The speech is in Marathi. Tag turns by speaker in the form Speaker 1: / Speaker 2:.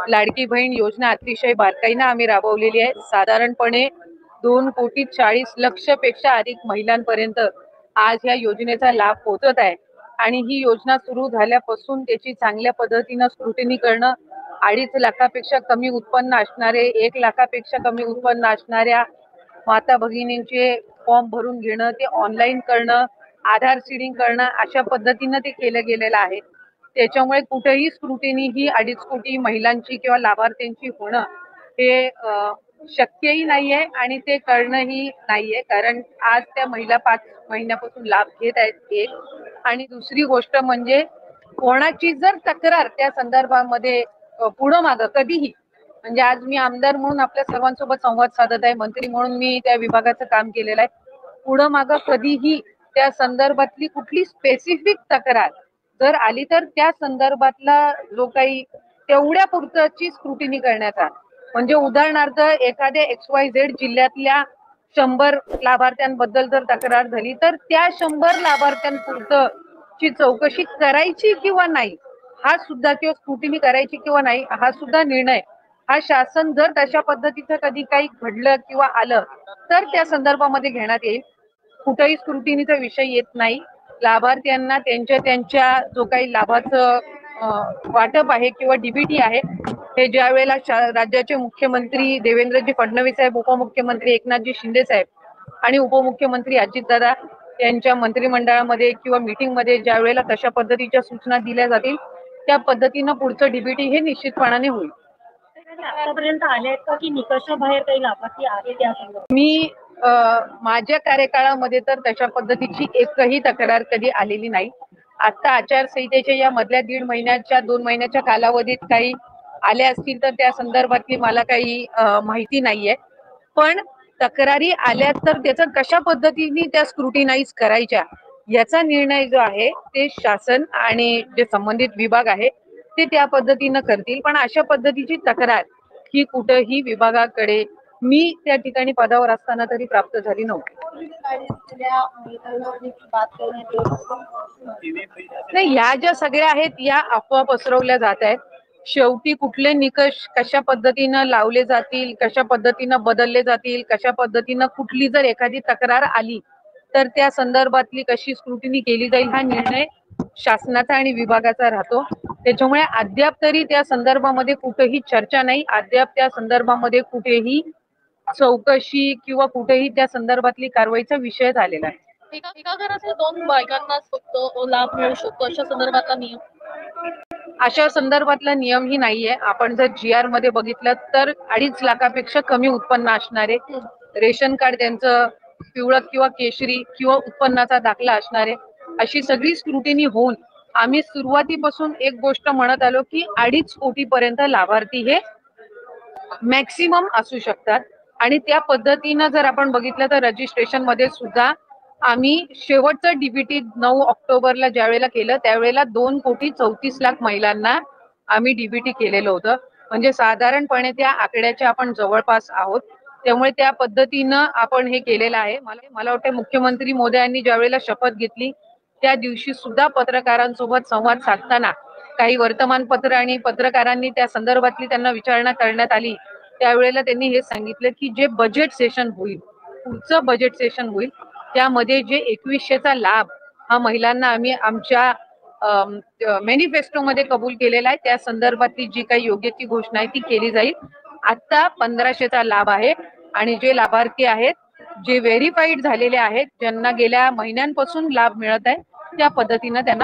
Speaker 1: लाडकी बहीण योजना अतिशय बारकाईने आम्ही राबवलेली आहे। साधारणपणे 2,40,00,000 पेक्षा अधिक महिलांपर्यंत आज या योजनेचा लाभ पोहोचत आहे आणि ही योजना सुरू झाल्यापासून त्याची चांगल्या पद्धतीने स्क्रुटिनी करणं, 2.5 लाखापेक्षा कमी उत्पन्न असणारे, 1 लाखापेक्षा कमी उत्पन्न असणाऱ्या माता भगिनींचे फॉर्म भरून घेणं, ते ऑनलाईन करणं, आधार सीडिंग करणं, अशा पद्धतीने ते केलं गेलेलं आहे। त्याच्यामुळे कुठेही स्क्रुटिनी ही 2.5 कोटी महिलांची किंवा लाभार्थ्यांची होणं हे शक्यही नाहीये आणि ते करणंही नाहीये, कारण आज त्या महिला 5 महिन्यापासून लाभ घेत आहेत। एक आणि दुसरी गोष्ट म्हणजे कोणाची जर तक्रार त्या संदर्भामध्ये पुढं मागं कधीही, म्हणजे आज मी आमदार म्हणून आपल्या सर्वांसोबत संवाद साधत आहे, मंत्री म्हणून मी त्या विभागाचं काम केलेलं आहे, पुढं मागं कधीही त्या संदर्भातली कुठली स्पेसिफिक तक्रार जर आली तर त्या संदर्भातला जो काही तेवढ्या पुरतची स्क्रुटिनी करण्याचा, म्हणजे उदाहरणार्थ एखाद्या XYZ जिल्ह्यातल्या 100 लाभार्थ्यांबद्दल जर तक्रार झाली तर त्या 100 लाभार्थ्यांपुरतची चौकशी करायची किंवा नाही हा सुद्धा, किंवा स्क्रुटिनी करायची किंवा नाही हा सुद्धा निर्णय हा शासन जर तशा पद्धतीचं कधी काही घडलं किंवा आलं तर त्या संदर्भामध्ये घेण्यात येईल। कुठेही स्क्रुटिनीचा विषय येत नाही। लाभार्थ्यांना त्यांच्या जो काही लाभाचं वाटप आहे किंवा डीबीटी आहे हे ज्या वेळेला राज्याचे मुख्यमंत्री देवेंद्रजी फडणवीस साहेब, उपमुख्यमंत्री एकनाथजी शिंदे साहेब आणि उपमुख्यमंत्री अजितदादा यांच्या मंत्रिमंडळामध्ये किंवा मीटिंगमध्ये ज्या वेळेला तशा पद्धतीच्या सूचना दिल्या जातील त्या पद्धतीनं पुढचं डीबीटी हे निश्चितपणाने होईल।
Speaker 2: आतापर्यंत आले आहेत का की निकषाबाहेर काही लाभार्थी आहेत त्या संदर्भात?
Speaker 1: मी माझ्या कार्यकाळामध्ये तर तशा पद्धतीची एकही तक्रार कधी आलेली नाही। आता आचारसंहितेच्या या मधल्या 1.5 महिन्याच्या 2 महिन्याच्या कालावधीत काही आल्या असतील तर त्या संदर्भातली मला काही माहिती नाहीये, पण तक्रारी आल्या तर त्याचं कशा पद्धतीने त्या स्क्रुटिनाइज करायच्या याचा निर्णय जो आहे ते शासन आणि जे संबंधित विभाग आहे ते त्या पद्धतीनं करतील। पण अशा पद्धतीची तक्रार ही कुठेही विभागाकडे मी त्या ठिकाणी पदावर असताना तरी प्राप्त झाली नव्हती। नाही, ह्या ज्या सगळ्या आहेत या अफवा पसरवल्या जात आहेत। शेवटी कुठले निकष कशा पद्धतीनं लावले जातील, कशा पद्धतीनं बदलले जातील, कशा पद्धतीनं कुठली जर एखादी तक्रार आली तर त्या संदर्भातली कशी स्क्रुटिनी केली जाईल हा निर्णय शासनाचा आणि विभागाचा राहतो। त्याच्यामुळे अद्याप तरी त्या संदर्भामध्ये कुठेही चर्चा नाही, अद्याप त्या संदर्भामध्ये कुठेही चौकशी किंवा कुठेही त्या संदर्भातली कारवाईचा विषय झालेला आहे।
Speaker 2: एका घरातील 2 बायकांना फक्त लाभ मिळू शकतो अशा संदर्भातला नियम,
Speaker 1: अशा संदर्भातला नियमही नाहीये। आपण जर GR मध्ये बघितलं तर 2.5 लाखापेक्षा कमी उत्पन्न असणारे, रेशन कार्ड त्यांचं पिवळं किंवा केशरी किंवा उत्पन्नाचा दाखला असणारे, अशी सगळी स्क्रुटिनी होऊन आम्ही सुरुवातीपासून एक गोष्ट म्हणत आलो की 2.5 कोटीपर्यंत लाभार्थी हे मॅक्सिमम असू शकतात आणि त्या पद्धतीनं जर आपण बघितलं तर रजिस्ट्रेशन मध्ये सुद्धा आम्ही शेवटचं डीबीटी 9 ऑक्टोबरला ज्या वेळेला केलं त्यावेळेला 2,34,00,000 महिलांना आम्ही डीबीटी केलेलं होतं, म्हणजे साधारणपणे त्या आकड्याच्या आपण जवळपास आहोत। त्यामुळे त्या पद्धतीनं आपण हे केलेलं आहे। मला वाटतं मुख्यमंत्री मोदयांनी ज्या वेळेला शपथ घेतली त्या दिवशी सुद्धा पत्रकारांसोबत संवाद साधताना काही वर्तमानपत्र आणि पत्रकारांनी त्या संदर्भातली त्यांना विचारणा करण्यात आली त्यावेळेला त्यांनी हे सांगितलं की जे बजेट सेशन होईल, पुढचं बजेट सेशन होईल त्यामध्ये जे 2100चा लाभ हा महिलांना आम्ही आमच्या मॅनिफेस्टोमध्ये कबूल केलेला आहे त्या संदर्भातली जी काही योग्य ती घोषणा आहे ती केली जाईल। आता 1500चा लाभ आहे आणि जे लाभार्थी आहेत, जे व्हेरीफाईड झालेले आहेत, ज्यांना गेल्या महिन्यांपासून लाभ मिळत आहे त्या पद्धतीनं त्यांना